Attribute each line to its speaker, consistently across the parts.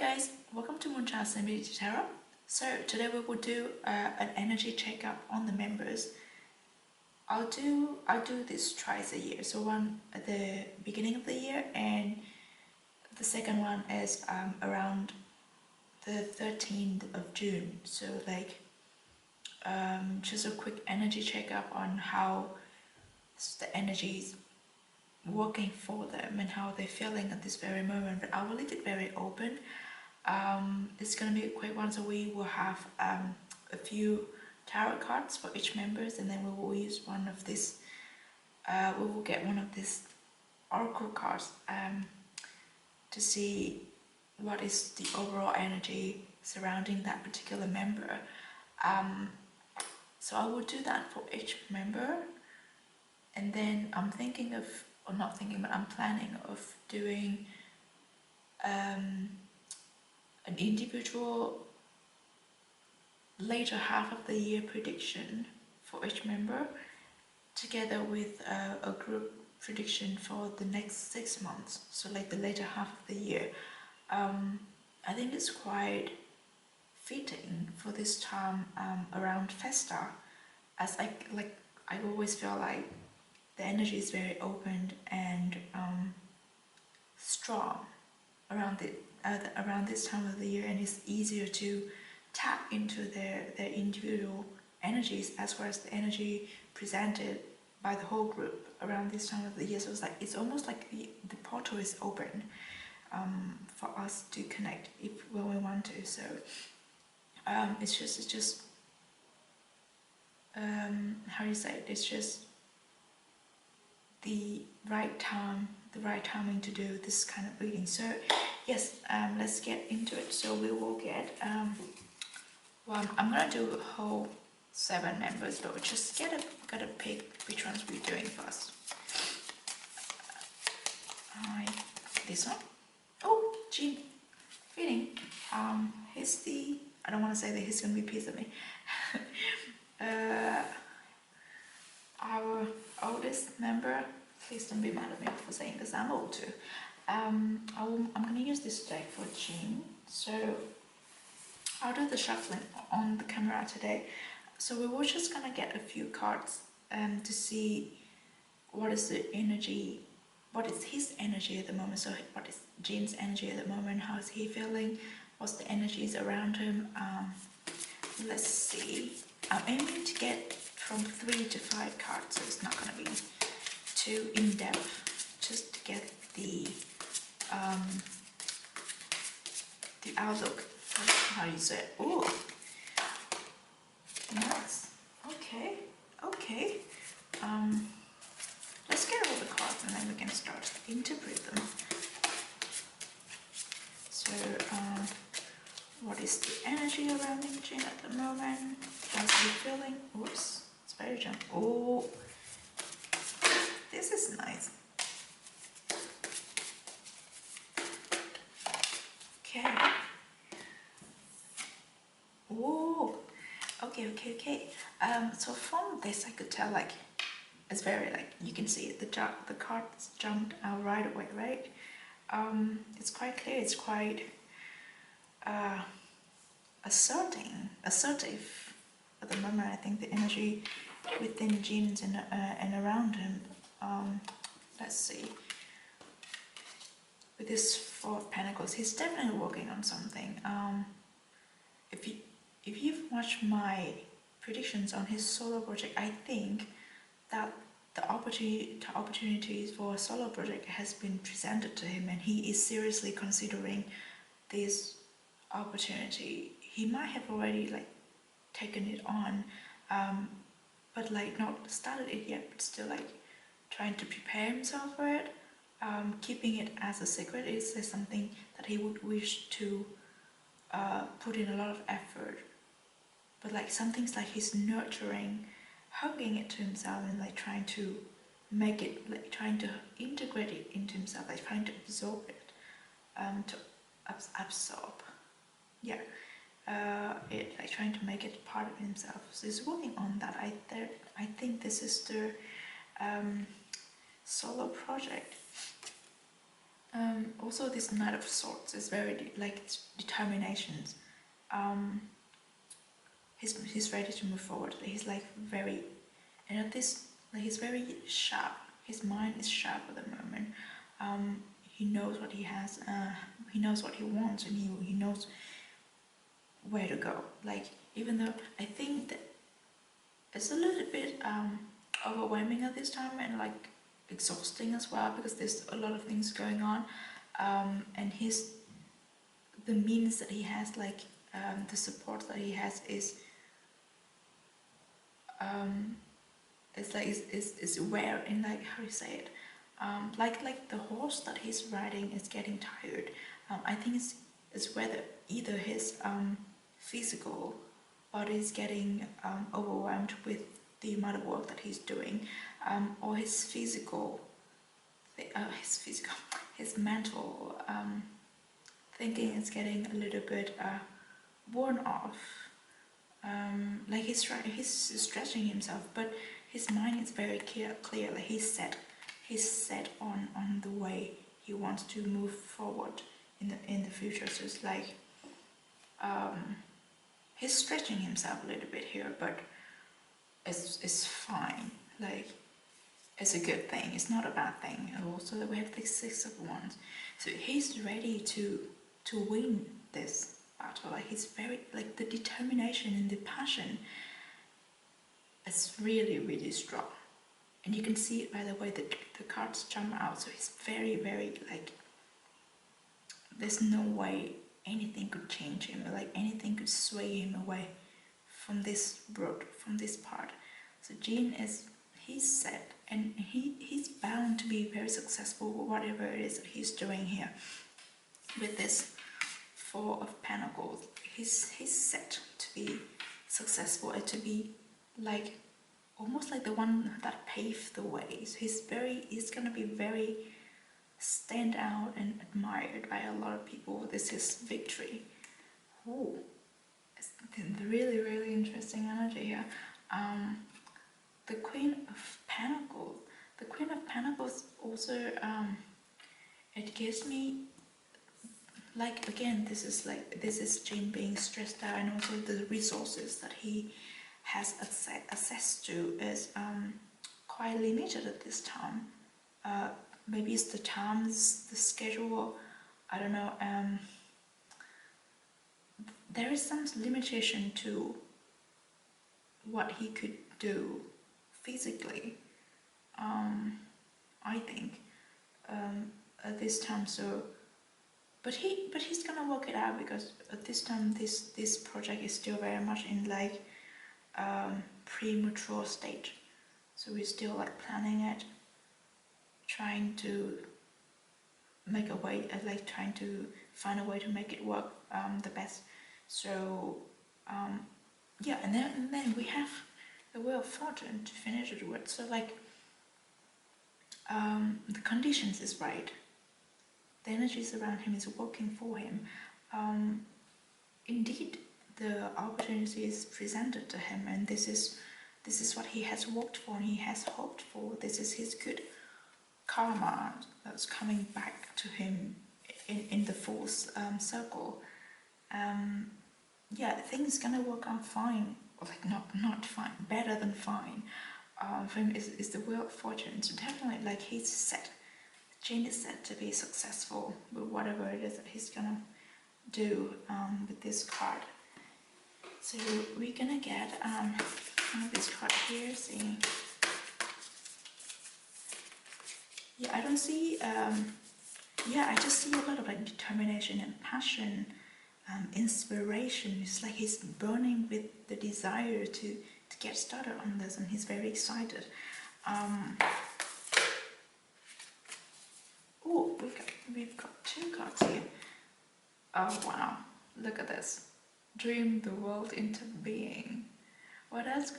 Speaker 1: guys, welcome to MoonChild Serendipity Tarot. So today we will do an energy checkup on the members. I'll do this twice a year. So one at the beginning of the year, and the second one is around the 13th of June. So like just a quick energy checkup on how the energy is working for them and how they're feeling at this very moment. But I will leave it very open. It's gonna be a quick one, so we will have a few tarot cards for each members, and then we will use one of this. We will get one of these oracle cards to see what is the overall energy surrounding that particular member. So I will do that for each member, and then I'm thinking of, or not thinking, but I'm planning of doing an individual later half of the year prediction for each member, together with a group prediction for the next 6 months, so like the later half of the year. I think it's quite fitting for this time around Festa, as I always feel like the energy is very open and strong around this time of the year, and it's easier to tap into their individual energies as well as the energy presented by the whole group around this time of the year. So it's almost like the portal is open for us to connect when we want to. So it's just how do you say it? It's just the right timing to do this kind of reading. So yes, let's get into it. So we will get well, I'm gonna do a whole 7 members, but we just gotta pick which ones we're doing first. This one. Oh, Jin, feeling. He's the, I don't want to say that he's gonna be pissed at me. Our oldest member, please don't be mad at me for saying this, I'm old too. I'm going to use this deck for Jin. So I'll do the shuffling on the camera today. So we were just going to get a few cards to see what is the energy, what is his energy at the moment. So what is Jin's energy at the moment, how is he feeling, what's the energies around him. Let's see. I'm aiming to get from 3 to 5 cards, so it's not going to be too in-depth, just to get the outlook. How do you say it? Oh, nice. Okay. Let's get all the cards and then we can start interpret them. So what is the energy around Jin at the moment? How's he feeling? Oops, it's very jump. Oh, this is nice. Okay. Oh, okay. So from this, I could tell, like, it's very, like, you can see it, the cards jumped out right away, right? It's quite clear. It's quite assertive at the moment. I think the energy within Jin's and around him. Let's see. With this 4 of Pentacles, he's definitely working on something. If you've watched my predictions on his solo project, I think that the opportunities for a solo project has been presented to him, and he is seriously considering this opportunity. He might have already like taken it on, but like not started it yet, but still like trying to prepare himself for it. Keeping it as a secret is something that he would wish to put in a lot of effort, but like something's like he's nurturing, hugging it to himself, and like trying to make it, like trying to integrate it into himself, like trying to absorb it, to absorb, it, like trying to make it part of himself. So he's working on that. I think this is the solo project. Also, this Knight of Swords is very like determination. Um, he's ready to move forward. He's like very, and at this, like he's very sharp. His mind is sharp at the moment. He knows what he has. He knows what he wants, and he knows where to go. Like, even though I think that it's a little bit overwhelming at this time, and like exhausting as well, because there's a lot of things going on, and the means that he has, like the support that he has is rare, in like, how do you say it, like the horse that he's riding is getting tired. I think it's whether either his physical body is getting overwhelmed with the amount of work that he's doing, or his mental thinking is getting a little bit worn off. Like he's stretching himself, but his mind is very clear. Like he's set on the way he wants to move forward in the future. So it's like he's stretching himself a little bit here, but it's fine. Like, it's a good thing. It's not a bad thing. And also, we have the Six of Wands, so he's ready to win this battle. Like, he's very, like, the determination and the passion is really strong, and you can see it by the way that the cards jump out. So he's very like, there's no way anything could change him, or like anything could sway him away from this road, from this part. So Jin he's set, and he's bound to be very successful with whatever it is that he's doing here. With this Four of Pentacles, he's set to be successful, and to be like almost like the one that paved the way. So he's gonna be very stand out and admired by a lot of people. This is victory. Oh, it's really interesting energy here. The Queen of Pentacles. The Queen of Pentacles also, it gives me, like, again, this is Jin being stressed out, and also the resources that he has access to is quite limited at this time. Maybe it's the times, the schedule, I don't know. There is some limitation to what he could do physically, I think, at this time. So, but he's gonna work it out, because at this time this project is still very much in like premature stage. So we're still like planning it, trying to make a way, like trying to find a way to make it work the best. So yeah, and then we have the Wheel of Fortune to finish it with. So like the conditions is right, the energies around him is working for him. Indeed, the opportunity is presented to him, and this is what he has worked for and he has hoped for. This is his good karma that's coming back to him in the full circle. Yeah, things gonna work out fine, or like not fine, better than fine. For him is the Wheel of Fortune. So definitely, like, he's set. Jin is set to be successful with whatever it is that he's gonna do with this card. So we're gonna get this card here. See, yeah, I don't see. Yeah, I just see a lot of like determination and passion, inspiration. It's like he's burning with the desire to get started on this, and he's very excited. Oh, we've got two cards here. Oh wow, look at this. Dream the world into being. What else?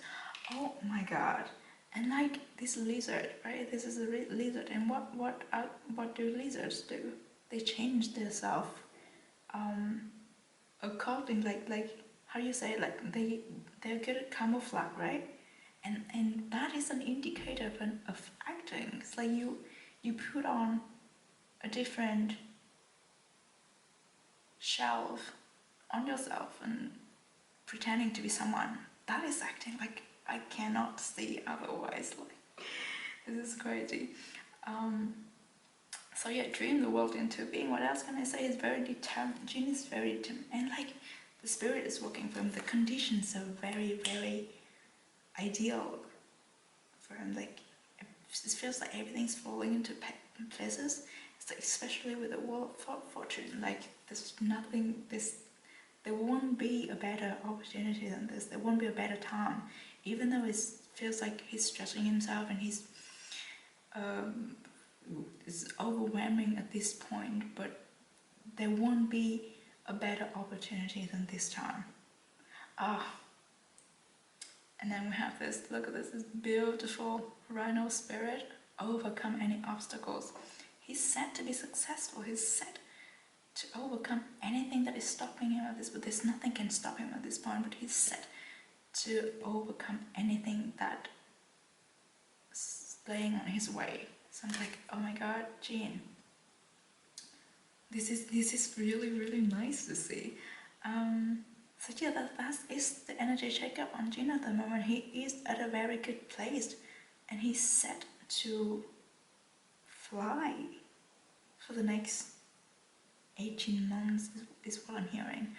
Speaker 1: Oh my god. And like this lizard, right? This is a lizard, and what do lizards do? They change themselves according, like how do you say it? Like they're good at camouflage, right? And that is an indicator of acting. It's like you put on a different shelf on yourself and pretending to be someone that is acting like I cannot see otherwise. Like, this is crazy. So yeah, dream the world into being. What else can I say? Is very determined. Jin is very determined, and like the spirit is working for him. The conditions are very, very ideal for him. Like it feels like everything's falling into places. It's like, especially with the Wheel of Fortune. Like there's nothing. There won't be a better opportunity than this. There won't be a better time, even though it feels like he's stretching himself and he's it's overwhelming at this point, but there won't be a better opportunity than this time. And then we have this, look at this beautiful rhino spirit. Overcome any obstacles. He's set to be successful. He's set to overcome anything that is stopping him at this, but there's nothing can stop him at this point, but he's set to overcome anything that is laying on his way. So I'm like, oh my god, Jin, this is really, really nice to see. So yeah, that is the energy checkup on Jin at the moment. He is at a very good place, and he's set to fly for the next 18 months is what I'm hearing.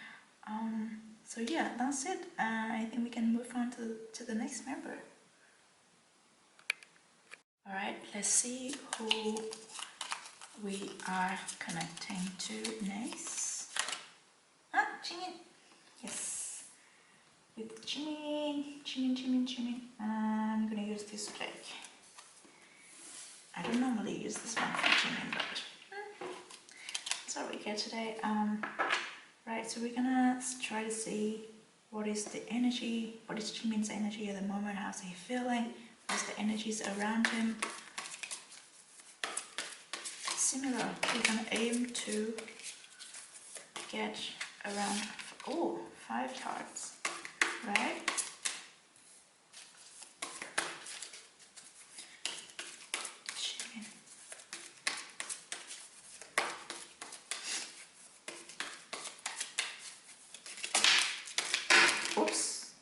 Speaker 1: So yeah, that's it. I think we can move on to the next member. Alright, let's see who we are connecting to next. Jimin! Yes! With Jimin. I'm gonna use this deck. I don't normally use this one for Jimin, but that's what we get today. Right, so we're gonna try to see what is the energy, what is Jimin's energy at the moment, how's he feeling, what's the energies around him. Similar, we're gonna aim to get around 5 cards, right? Jimin. Oops.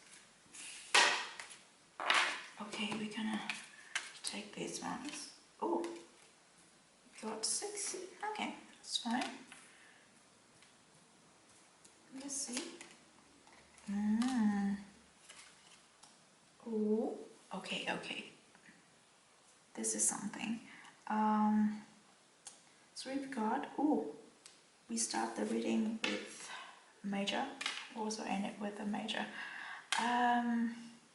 Speaker 1: Okay, we're gonna take these ones. Oh, got 6. Okay, that's fine. Let's see. Oh, okay. This is something. So we've got, we start the reading with major, also end it with a major.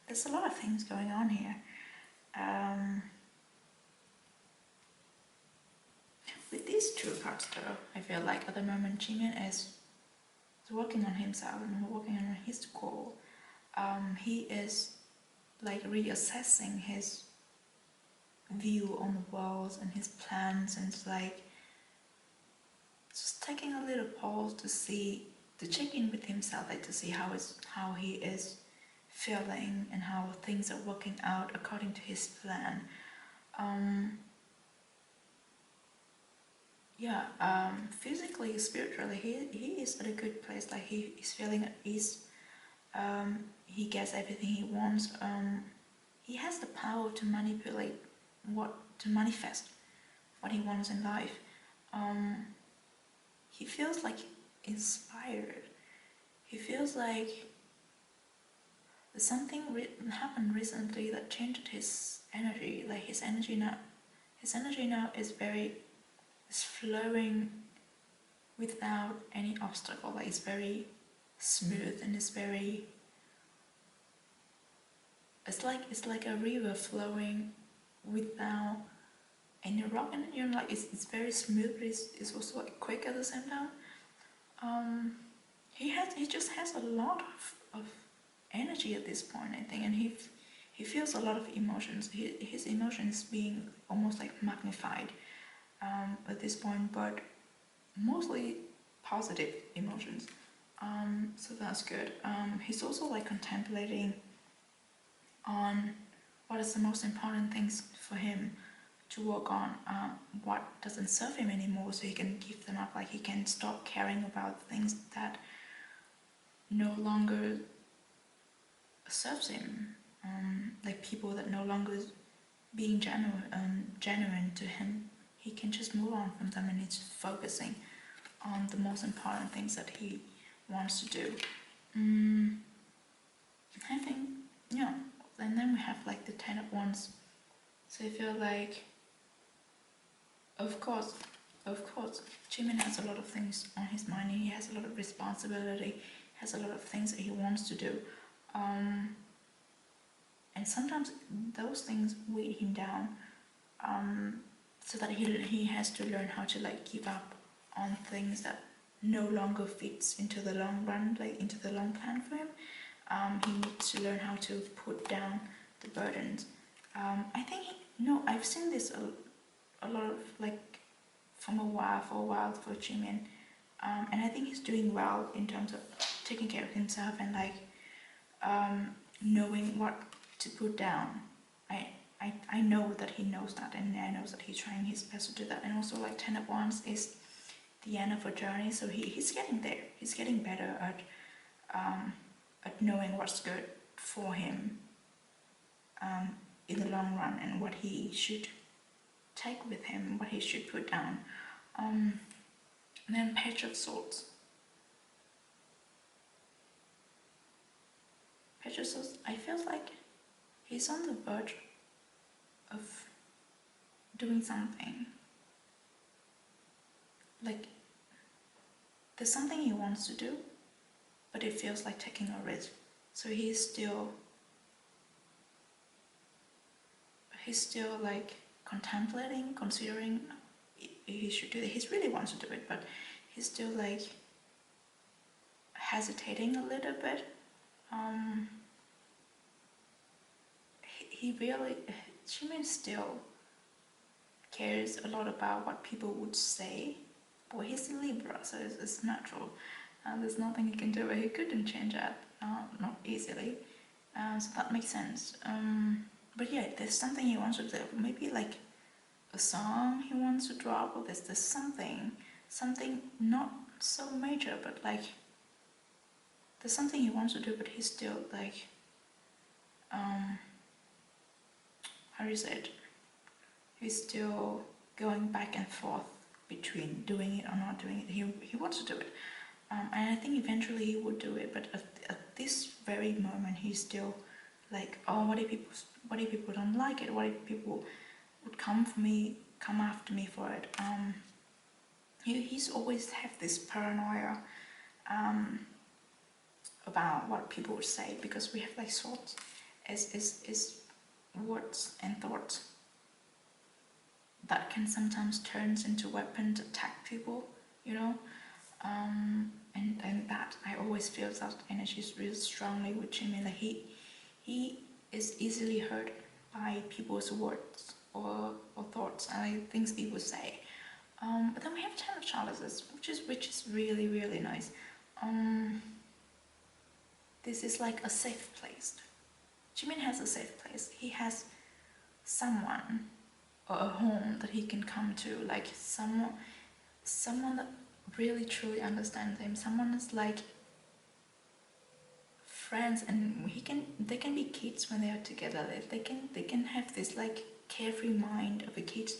Speaker 1: There's a lot of things going on here. With these 2 cards though, I feel like at the moment Jimin is working on himself and working on his goal. He is like reassessing his view on the world and his plans, and it's like just taking a little pause to check in with himself, like to see how he is feeling and how things are working out according to his plan. Physically, spiritually, he is at a good place. Like he is feeling at ease. He gets everything he wants. He has the power to manifest what he wants in life. He feels like inspired. He feels like there's something happened recently that changed his energy. Like his energy now is flowing without any obstacle. Like it's very smooth, and it's like a river flowing without any rock in it. Like it's very smooth, but it's also like quick at the same time. He just has a lot of energy at this point, I think, and he feels a lot of emotions. His emotions being almost like magnified at this point, but mostly positive emotions. So that's good. He's also like contemplating on what is the most important things for him work on what doesn't serve him anymore, so he can give them up. Like he can stop caring about things that no longer serves him, like people that no longer being genuine to him. He can just move on from them, and he's focusing on the most important things that he wants to do. I think, yeah. And then we have like the 10 of Wands. So I feel like, of course, Jimin has a lot of things on his mind. He has a lot of responsibility, has a lot of things that he wants to do. And sometimes those things weigh him down, so that he has to learn how to like give up on things that no longer fits into the long run, like into the long plan for him. He needs to learn how to put down the burdens. I think I've seen this a lot of like for a while for Jimin, and I think he's doing well in terms of taking care of himself and like knowing what to put down. I know that he knows that, and I know that he's trying his best to do that. And also like 10 of Wands is the end of a journey, so he's getting there. He's getting better at knowing what's good for him in the long run, and what he should take with him, what he should put down. And then Page of Swords. Page of Swords, I feel like he's on the verge of doing something. Like there's something he wants to do, but it feels like taking a risk. So he's still like contemplating, considering he should do it. He really wants to do it, but he's still like hesitating a little bit. Jimin still cares a lot about what people would say. Well, he's a Libra, so it's natural. There's nothing he can do, but he couldn't change that, not easily. So that makes sense. But yeah, there's something he wants to do. Maybe like a song he wants to drop, or there's something not so major, but like there's something he wants to do, but he's still like, how do you say it? He's still going back and forth between doing it or not doing it. He wants to do it, and I think eventually he would do it. But at this very moment, he's still like, oh, what if people don't like it? What if people would come after me for it? He's always have this paranoia about what people would say, because we have like swords is words and thoughts that can sometimes turn into weapons to attack people, you know. And that I always feel that energy is really strongly with Jimin. Like he is easily hurt by people's words or thoughts and things people say. But then we have 10 of chalices, which is really, really nice. This is like a safe place. Jimin has a safe place. He has someone or a home that he can come to, like someone that really truly understands him. Someone that's like friends, and they can be kids when they are together. They can have this like carefree mind of a kid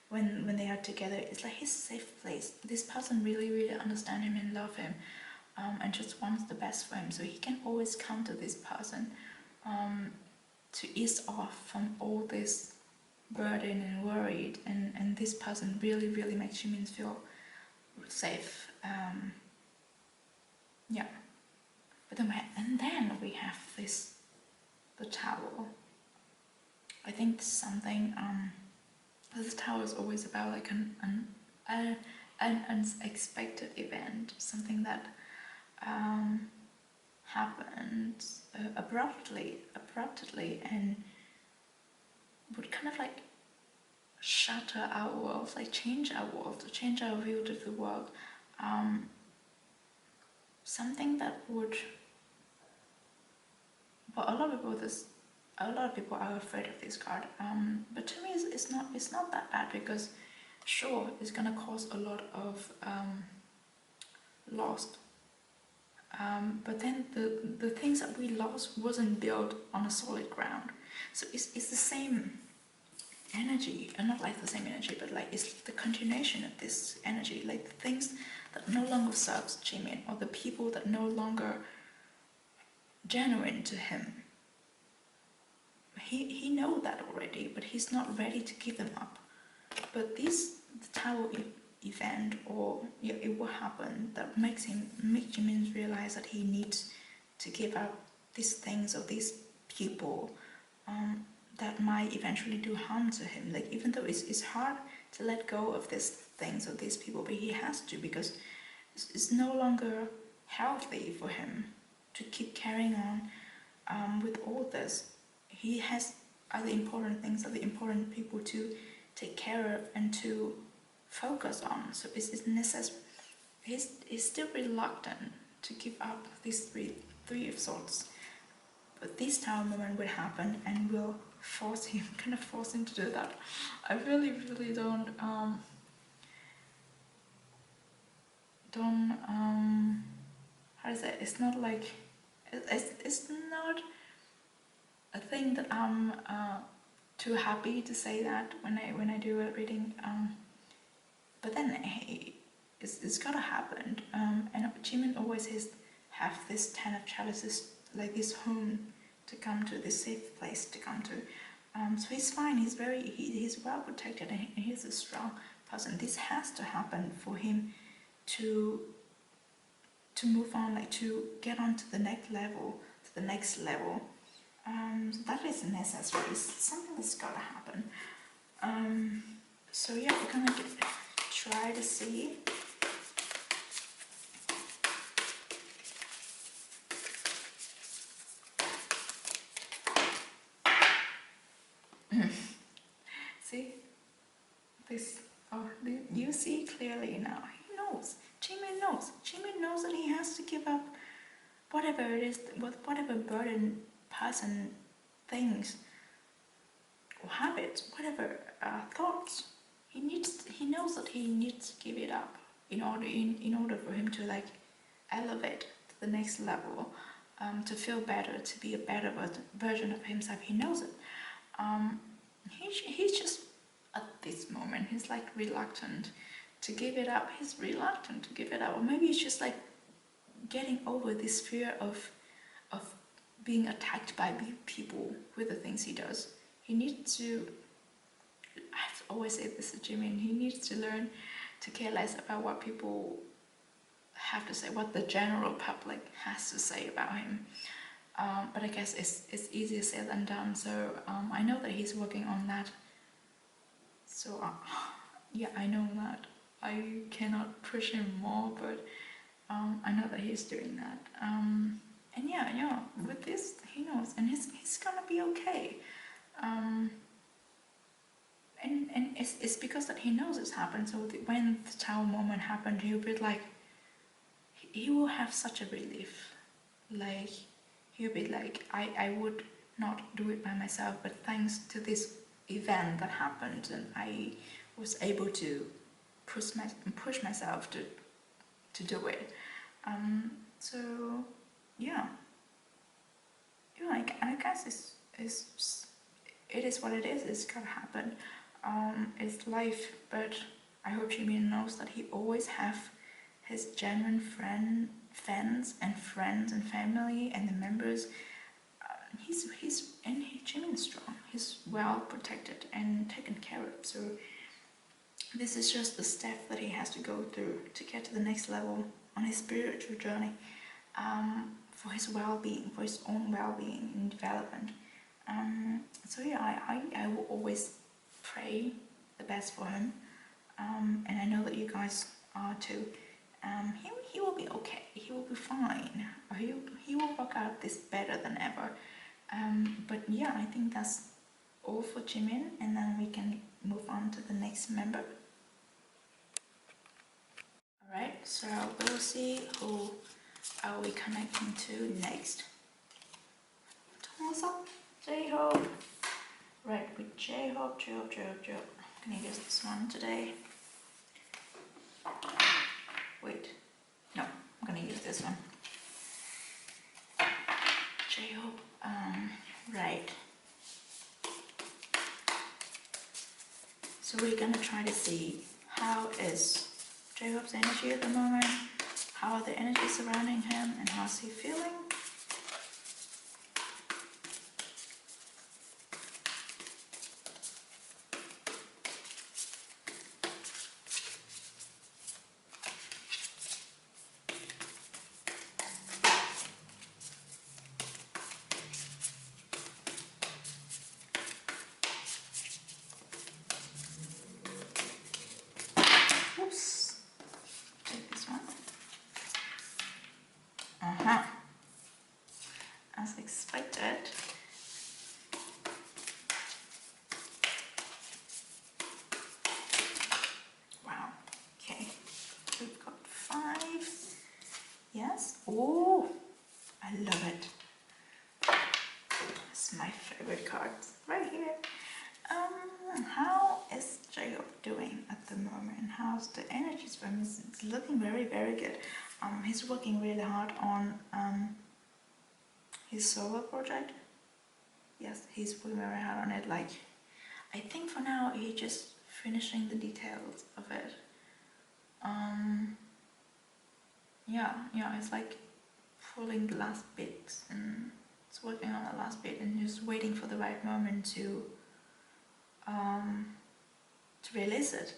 Speaker 1: when they are together. It's like his safe place. This person really, really understands him and love him, and just wants the best for him. So he can always come to this person to ease off from all this burden and worried, and this person really, really makes Jimin feel safe. Yeah. But then we have the towel. I think something this towel is always about like an unexpected event, something that happened abruptly, and would kind of like shatter our world, like change our world, change our view of the world. Something that would, for a lot of people, this a lot of people are afraid of this card. But to me, it's not that bad, because sure, it's gonna cause a lot of loss. But then the things that we lost wasn't built on a solid ground. So it's the same energy, and not like the same energy, but like it's the continuation of this energy, like the things that no longer serves Jimin, or the people that no longer genuine to him. He knows that already, but he's not ready to give them up. But the tower event, or yeah, it will happen, that make Jimin realize that he needs to give up these things or these people that might eventually do harm to him. Like, even though it's hard to let go of these things or these people, but he has to, because it's no longer healthy for him to keep carrying on with all this. He has other important things, other important people to take care of and to focus on. So it's necessary. He's still reluctant to give up these three of swords. But this tower moment will happen and will force him to do that. I really don't how to say it? It's not like it's not a thing that I'm too happy to say that when I do a reading. But then hey, it's gotta happen. And Jimin always have this 10 of chalices, like this home to come to, this safe place to come to. So he's fine. He's well protected, and he's a strong person. This has to happen for him to move on, like to get on to the next level, So that is necessary. It's something that's gotta happen. So yeah, we're gonna try to see. See this? Oh, you see clearly now. He knows. Jimin knows. Jimin knows that he has to give up whatever it is, whatever burden, person, things, or habits, whatever thoughts. He knows that he needs to give it up in order for him to like elevate to the next level, to feel better, to be a better version of himself. He knows it. He's just at this moment, he's like reluctant to give it up. He's reluctant to give it up, or maybe it's just like getting over this fear of being attacked by people with the things he does. He needs to, I've always said this to Jimin, he needs to learn to care less about what people have to say, what the general public has to say about him. But I guess it's easier said than done. So I know that he's working on that. So yeah, I know that I cannot push him more, but I know that he's doing that. And yeah, with this, he knows, and he's gonna be okay. And it's because that he knows it's happened. So when the tower moment happened, he'll be like, he will have such a relief. Like, he'll be like, I would not do it by myself, but thanks to this event that happened, and I was able to push myself to do it. So yeah, like, I guess it is what it is. It's gotta happen. It's life, but I hope Jimin knows that he always have his genuine fans and family and the members. Jimin's strong. He's well protected and taken care of. So this is just the step that he has to go through to get to the next level on his spiritual journey, for his well-being, for his own well-being and development. So yeah, I will always pray the best for him, and I know that you guys are too. He will be okay. He will be fine. He will work out this better than ever. But yeah, I think that's all for Jimin, and then we can move on to the next member. Alright, so we'll see who are we connecting to next. J-Hope. Right, with J-Hope. Can I use this one today? Wait, no, I'm gonna use this one. J-Hope, right. So we're gonna try to see how is J-Hope's energy at the moment, how are the energies surrounding him, and how's he feeling? Oops, take this one. As expected. Wow, okay, we've got 5. Yes, oh, I love it. It's my favorite card right here. How is J-Hope doing at the moment? How's the energies for him? It's looking very, very good. He's working really hard on his solo project. Yes, he's working very hard on it. Like, I think for now he's just finishing the details of it. Yeah, it's like pulling the last bits and it's working on the last bit and just waiting for the right moment to release it.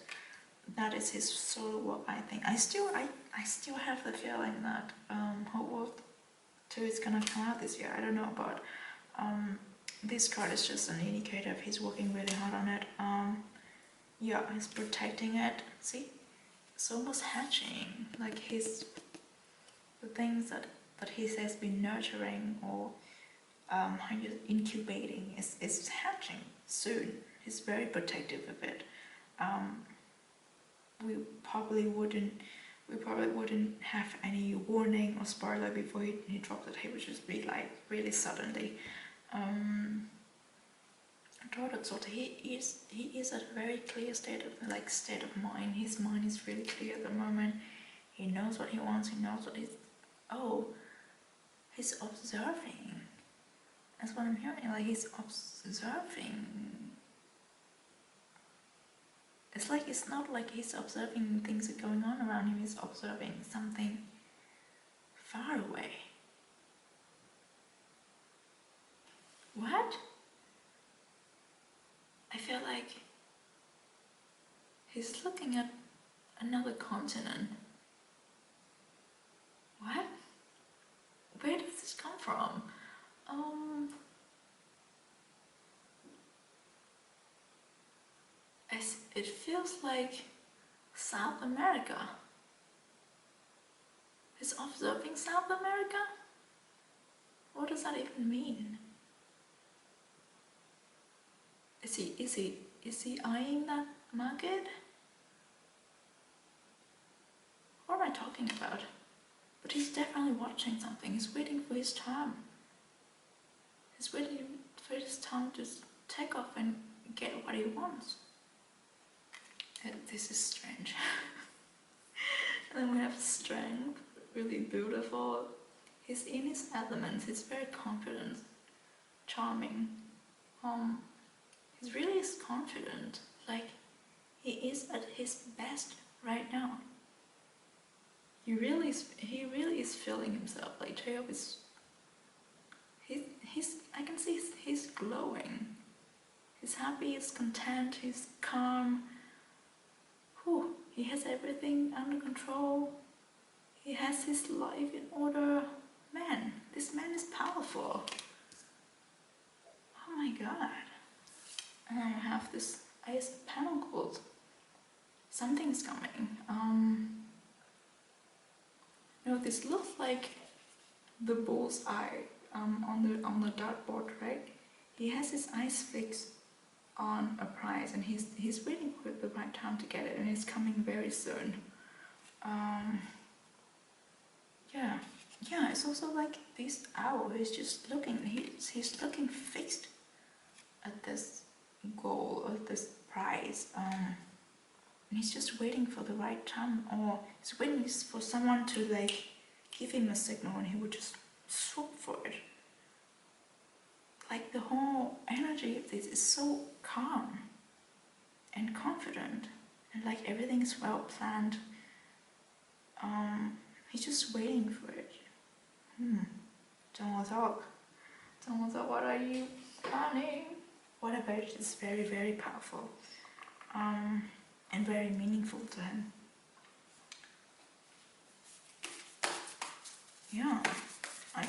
Speaker 1: That is his solo work, I think. I still have the feeling that Hogwarts 2 is gonna come out this year. I don't know, but this card is just an indicator of he's working really hard on it. Yeah, he's protecting it. See, it's almost hatching. Like the things that he has been nurturing or incubating is hatching soon. He's very protective of it. We probably wouldn't have any warning or spoiler before he dropped it. He would just be like really suddenly. So he is at a very clear state of mind. His mind is really clear at the moment. He knows what he wants. He knows what he's observing. That's what I'm hearing. Like, he's observing. It's not like he's observing things that are going on around him. He's observing something far away. What? I feel like he's looking at another continent. What? Where does this come from? It feels like South America. He's observing South America? What does that even mean? Is he eyeing that market? What am I talking about? But he's definitely watching something. He's waiting for his time. He's waiting for his time to take off and get what he wants. This is strange. And then we have strength, really beautiful. He's in his element. He's very confident, charming. He really is confident. Like, he is at his best right now. He really is feeling himself. Like, J-Hope is. I can see he's glowing. He's happy. He's content. He's calm. Whew, he has everything under control. He has his life in order. Man, this man is powerful. Oh my god. And I have this Ace of Pentacles. Something's coming. This looks like the bull's eye on the dartboard, right? He has his eyes fixed on a prize, and he's waiting for the right time to get it, and it's coming very soon. Yeah. It's also like this owl is just looking. He's looking fixed at this goal, or this prize, and he's just waiting for the right time, or he's waiting for someone to like give him a signal, and he would just swoop for it. Like the whole energy of this is so calm and confident, and like everything is well planned. He's just waiting for it. Jungkook, what are you planning? What about it is very, very powerful, and very meaningful to him. Yeah, I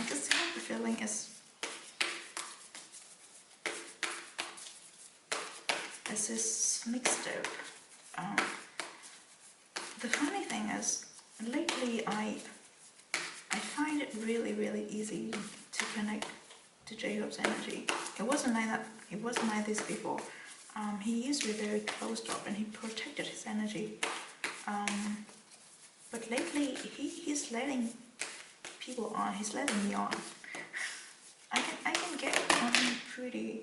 Speaker 1: just have the feeling is this mixtape. The funny thing is, lately I find it really, really easy to connect to Jacob's energy. It wasn't like that. It wasn't like this before. He used to be very closed off, and he protected his energy. But lately, he's letting people on. He's letting me on. I can get pretty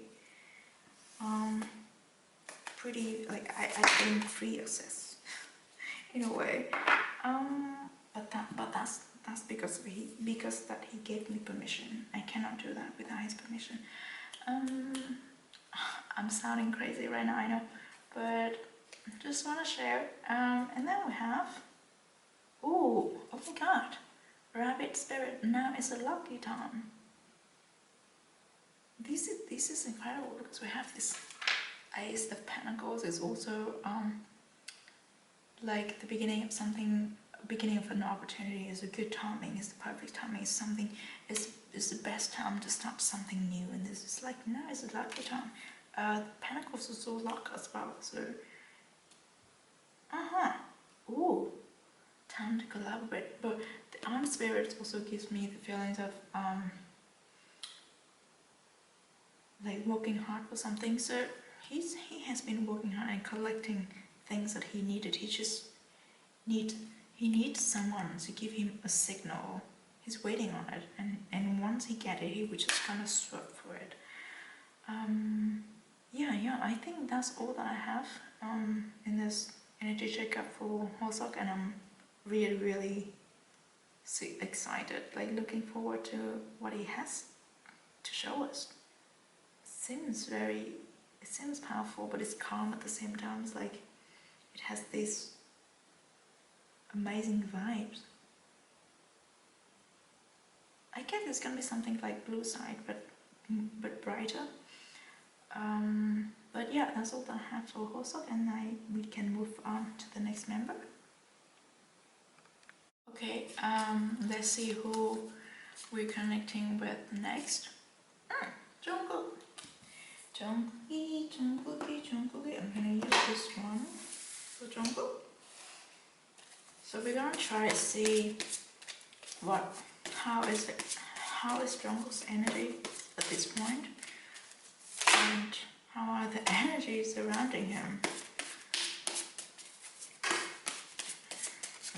Speaker 1: like I gain free access in a way. But that's because that he gave me permission. I cannot do that without his permission. I'm sounding crazy right now, I know, but just want to share. And then we have, oh my god, Rabbit Spirit. Now is a lucky time. This is incredible, because we have this Ace of Pentacles. Is also like the beginning of something. Beginning of an opportunity is a good timing, is the perfect timing, is something, is the best time to start something new, and this is like, no, it's a lucky time. The Pentacles is also luck as well, so ooh, time to collaborate. But the Armed Spirit also gives me the feelings of like working hard for something. So he has been working hard and collecting things that he needed. He needs someone to give him a signal. He's waiting on it, and once he gets it, he would just kind of swoop for it. Yeah, I think that's all that I have in this energy checkup for Hosok, and I'm really, really excited, like looking forward to what he has to show us. It seems powerful, but it's calm at the same time. It's like it has these amazing vibes. I guess it's gonna be something like Blue Side, but brighter. But yeah, that's all that I have for Hosok, and we can move on to the next member. Okay, let's see who we're connecting with next. Jungkook. Jungkook. I'm gonna use this one for Jungkook. So we're gonna try to see how is Jungkook's energy at this point, and how are the energies surrounding him.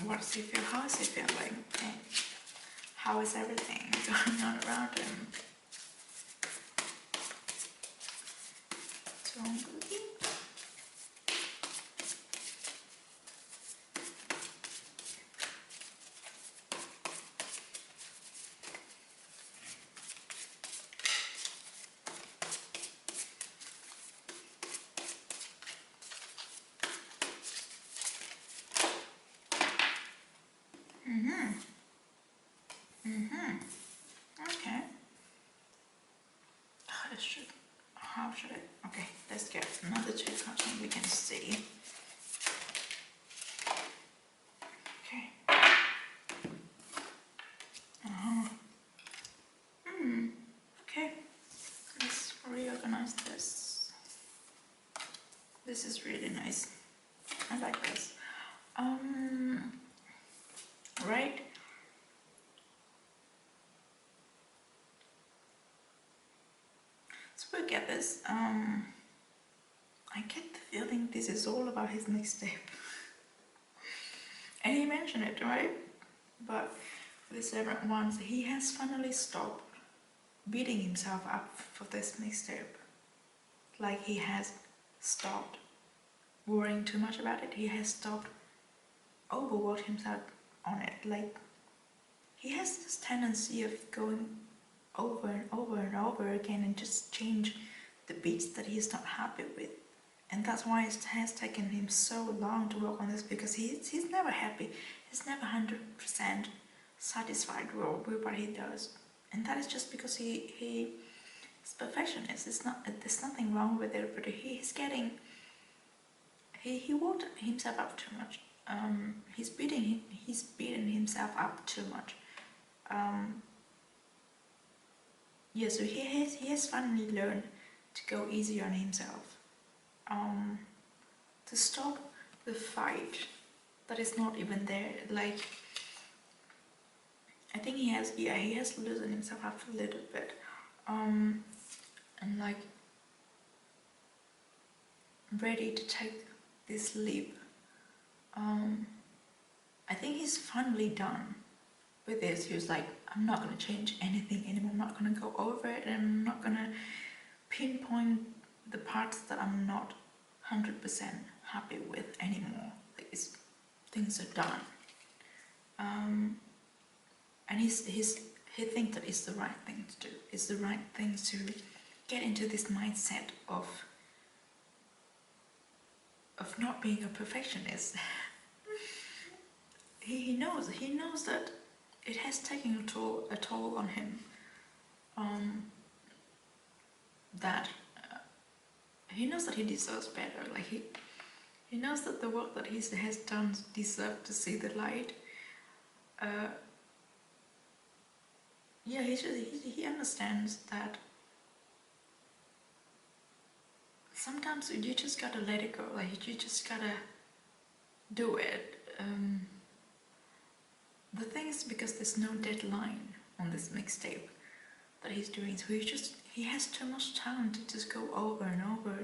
Speaker 1: What does he feel? How is he feeling? How is everything going on around him? Jungkook. Okay. How should I? Okay, let's get another check out so we can see. Okay. Okay. Let's reorganize this. This is really nice. I like this. Right. So we get this. I get the feeling this is all about his mixtape. And he mentioned it, right? But for the several ones, he has finally stopped beating himself up for this mixtape. Like he has stopped worrying too much about it. He has stopped overworked himself on it. Like he has this tendency of going over and over and over again and just change the beats that he's not happy with. And that's why it has taken him so long to work on this, because he's never happy. He's never 100% satisfied with what he does. And that is just because he's perfectionist. There's nothing wrong with it, but he worked himself up too much. He's beating himself up too much. Yeah, so he has finally learned to go easy on himself. To stop the fight that is not even there. Like, I think he has loosened himself up a little bit. And like ready to take this leap. I think he's finally done with this. He was like, I'm not gonna change anything anymore. I'm not gonna go over it, and I'm not gonna pinpoint the parts that I'm not 100% happy with anymore. Like things are done. And he thinks that it's the right thing to do. It's the right thing to get into this mindset of not being a perfectionist. he knows that it has taken a toll on him. That he knows that he deserves better. Like he knows that the work that he has done deserves to see the light. Yeah, he understands that sometimes you just gotta let it go. Like you just gotta do it. The thing is, because there's no deadline on this mixtape that he's doing, so he has too much time to just go over and over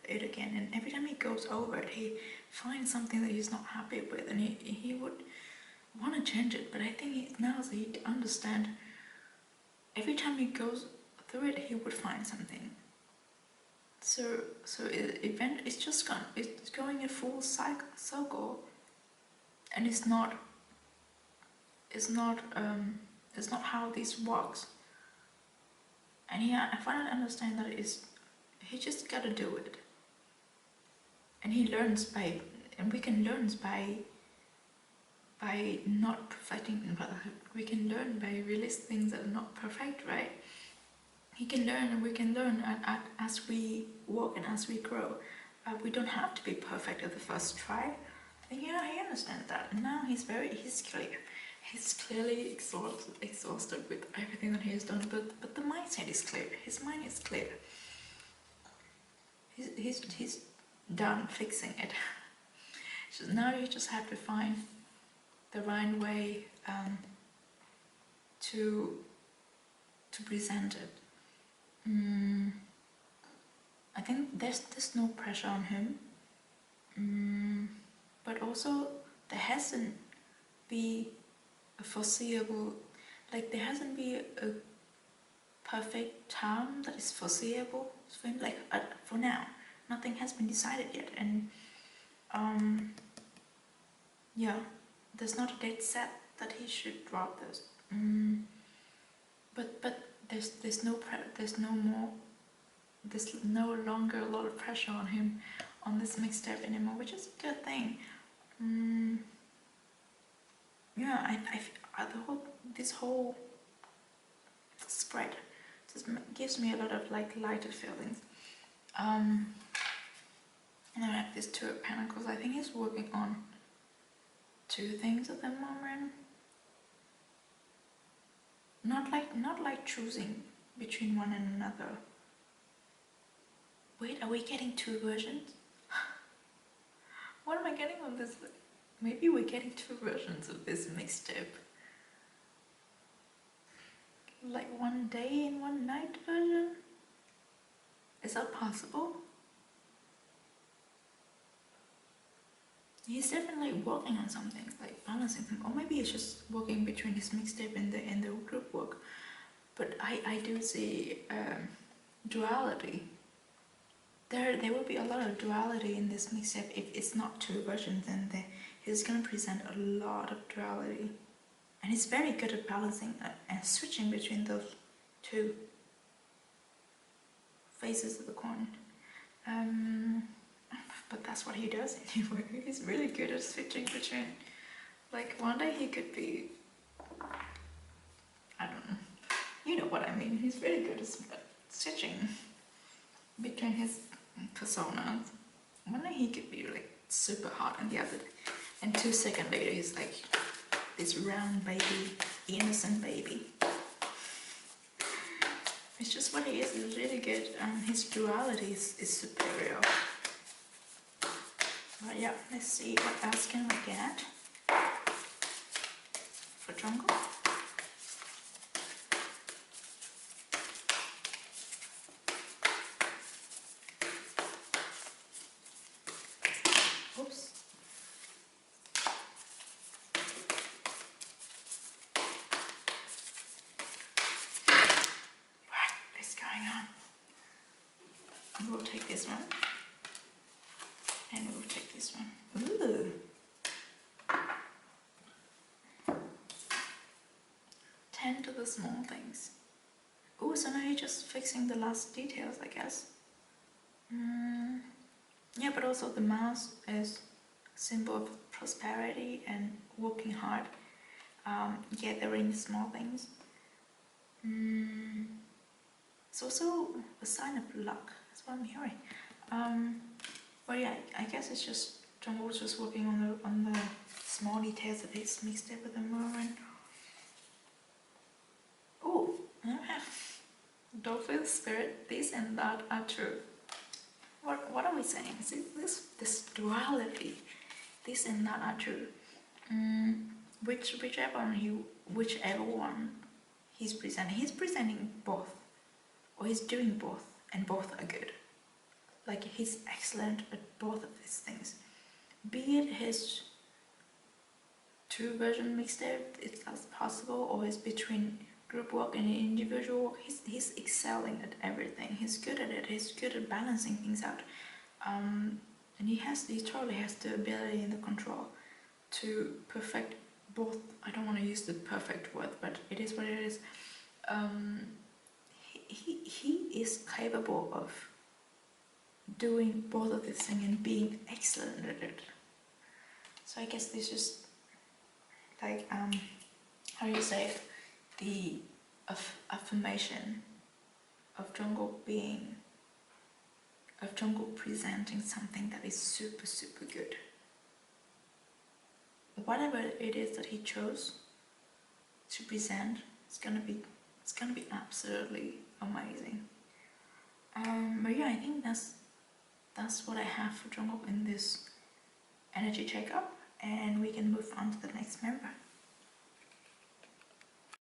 Speaker 1: it again. And every time he goes over it, he finds something that he's not happy with, and he would want to change it. But I think now that he understands, every time he goes through it, he would find something. So it's just gone. It's going a full circle, and it's not how this works. And I finally understand that he just gotta do it. And he learns and we can learn by not perfecting, but we can learn by releasing things that are not perfect, right? He can learn, and we can learn as we walk and as we grow. We don't have to be perfect at the first try. And he understands that. And now he's clear. He's clearly exhausted with everything that he has done, but the mindset is clear. His mind is clear. He's done fixing it. So now you just have to find the right way to present it. I think there's no pressure on him, but also there hasn't been a foreseeable, like there hasn't been a perfect time that is foreseeable for him. Like for now, nothing has been decided yet, and yeah, there's not a date set that he should drop this. But there's no longer a lot of pressure on him on this mixtape anymore, which is a good thing. Yeah, this whole spread just gives me a lot of like lighter feelings. And I have this Two of Pentacles. I think he's working on two things at the moment. Not like choosing between one and another. Wait, are we getting two versions? What am I getting on this? Maybe we're getting two versions of this mixtape. Like one day and one night version? Is that possible? He's definitely working on something, like balancing them. Or maybe he's just working between his mixtape and the group work. but I do see duality. There will be a lot of duality in this mixtape. If it's not two versions, then he's gonna present a lot of duality, and he's very good at balancing and switching between those two faces of the coin. But that's what he does anyway. He's really good at switching between. Like one day he could be, I don't know. You know what I mean. He's very good at switching between his personas. One day he could be like super hot, and the other, and 2 seconds later he's like this round baby, innocent baby. It's just what he is. He's really good. His duality is superior. But yeah, let's see what else can we get for Jungkook. Oops. What is going on? We'll take this one. And we'll take this one. Ooh. Tend to the small things. Ooh, so now you're just fixing the last details, I guess. Yeah, but also the mouse is a symbol of prosperity and working hard. Gathering small things. It's also a sign of luck. That's what I'm hearing. But yeah, I guess it's just Jungkook's just working on the small details of his mixtape with the movement. Oh, yeah. Dolphin spirit, this and that are true. What are we saying? See, this duality, this and that are true. Whichever one he's presenting both, or he's doing both, and both are good. Like he's excellent at both of these things. Be it his 2-version mixtape, if that's possible, or his between group work and individual work, he's excelling at everything. He's good at it. He's good at balancing things out. And he totally has the ability and the control to perfect both. I don't want to use the perfect word, but it is what it is. He is capable of doing both of these things and being excellent at it. So I guess this is like how do you say it? The affirmation of Jungkook presenting something that is super, super good. Whatever it is that he chose to present, it's gonna be absolutely amazing. But yeah, I think that's what I have for Jungkook in this energy checkup, and we can move on to the next member.